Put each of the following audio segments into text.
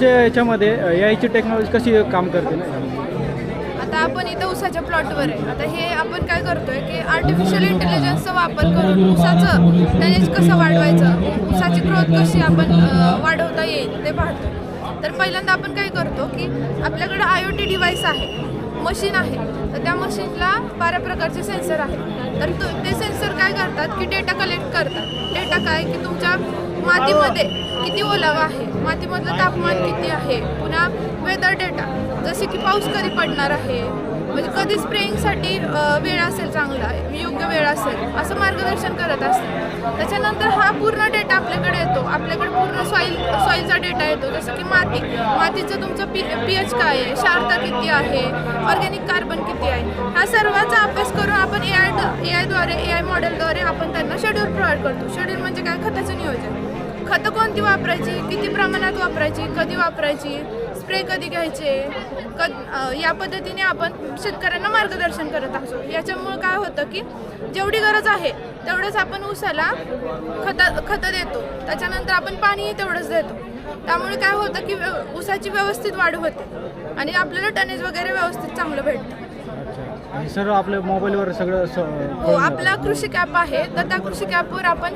याच्यामध्ये याची टेक्नॉलॉजी कशी काम करते ना? आता आपण इथं ऊसाच्या प्लॉटवर आहे. आता हे आपण काय करतोय की आर्टिफिशियल इंटेलिजन्सचा वापर करून ऊसाचं टनेज कसं वाढवायचं, ऊसाची ग्रोथ कशी आपण वाढवता येईल ते पाहतो. तर पहिल्यांदा आपण काय करतो की आपल्याकडे IoT डिव्हाइस आहे, मशीन आहे. तर त्या मशीनला 12 प्रकारचे सेन्सर आहेत. तर ते सेन्सर काय करतात की डेटा कलेक्ट करतात. डेटा काय की तुमच्या मातीमध्ये किती ओलावा आहे, मातीमधलं तापमान किती आहे, पुन्हा वेदर डेटा जसे की पाऊस कधी पडणार आहे, म्हणजे कधी स्प्रेइंगसाठी वेळ असेल, चांगला योग्य वेळ असेल, असं मार्गदर्शन करत असते. त्याच्यानंतर हा पूर्ण डेटा आपल्याकडे येतो. आपल्याकडे पूर्ण सॉईलचा डेटा येतो, जसं की मातीचं तुमचं pH काय आहे, क्षारता किती आहे, ऑर्गॅनिक कार्बन किती आहे, ह्या सर्वांचा अभ्यास करून आपण AI मॉडेलद्वारे आपण त्यांना शेड्यूल प्रोव्हाइड करतो. शेड्यूल म्हणजे काय? खताचं नियोजन. खतं कोणती वापरायची, किती प्रमाणात वापरायची, कधी वापरायची, स्प्रे कधी घ्यायचे, या पद्धतीने आपण शेतकऱ्यांना मार्गदर्शन करत असतो. याच्यामुळं काय होतं की जेवढी गरज आहे तेवढंच आपण ऊसाला खतं देतो. त्याच्यानंतर आपण पाणीही तेवढंच देतो. त्यामुळे काय होतं की ऊसाची व्यवस्थित वाढ होते आणि आपल्याला टनेज वगैरे व्यवस्थित चांगलं भेटतं. आणि सर्व आपल्या मोबाईलवर सगळं हो, आपला कृषी कॅप आहे. तर त्या कृषी कॅपवर आपण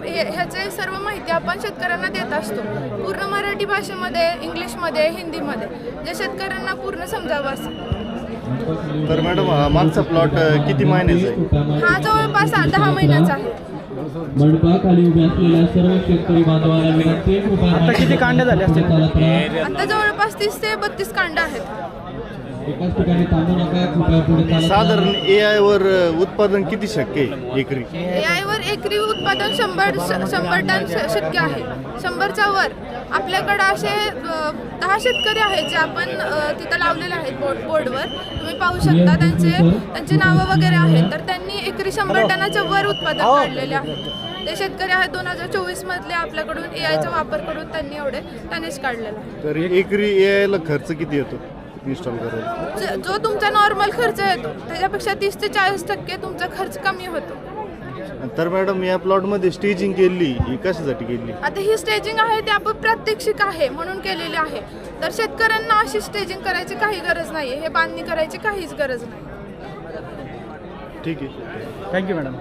ह्याचे सर्व माहिती आपण शेतकऱ्यांना देत असतो. पूर्ण मराठी भाषेमध्ये, इंग्लिशमध्ये, हिंदीमध्ये, जे शेतकऱ्यांना पूर्ण समजावं असं. तर मॅडम मागचा प्लॉट किती महिन्याचा आहे? हा जवळपास 10 महिन्याचा आहे. मंडपाखाली उभे असलेल्या सर्व शेतकरी बांधवांना विनंती आहे. आता किती कांड्या झाल्या असतील? आता जवळपास 30 ते 32 कांड्या आहेत. एकाच ठिकाणी थांबू नका, कृपया पुढे चालत जा. साधारण AI वर उत्पादन किती शक्य आहे एकरी? AI वर एकरी उत्पादन 100 टन शक्य आहे. 100च्या वर आपल्याकडं असे 10 शेतकरी आहेत जे आपण तिथं लावलेले आहेत बोर्डवर. तुम्ही पाहू शकता त्यांचे नावं वगैरे आहेत. तर त्यांनी एकरी 100 टनाच्या वर उत्पादन काढलेले आहेत. ते शेतकरी आहेत 2024 मधले. आपल्याकडून AIचा वापर करून त्यांनी एवढे टनेज काढलेला आहे. तर एकरी AI ला खर्च किती येतो इन्स्टॉल करायला? जो तुमचा नॉर्मल खर्च येतो त्याच्यापेक्षा 30 ते 40% तुमचा खर्च कमी होतो. तर मॅडम या प्लॉटमध्ये स्टेजिंग केली, ही कशासाठी केली? आता ही स्टेजिंग आहे ते आपण प्रात्यक्षिक आहे म्हणून केलेली आहे. तर शेतकऱ्यांना अशी स्टेजिंग करायची काही गरज नाही, हे बांधणी करायची काहीच गरज नाही. ठीक आहे. Thank you madam.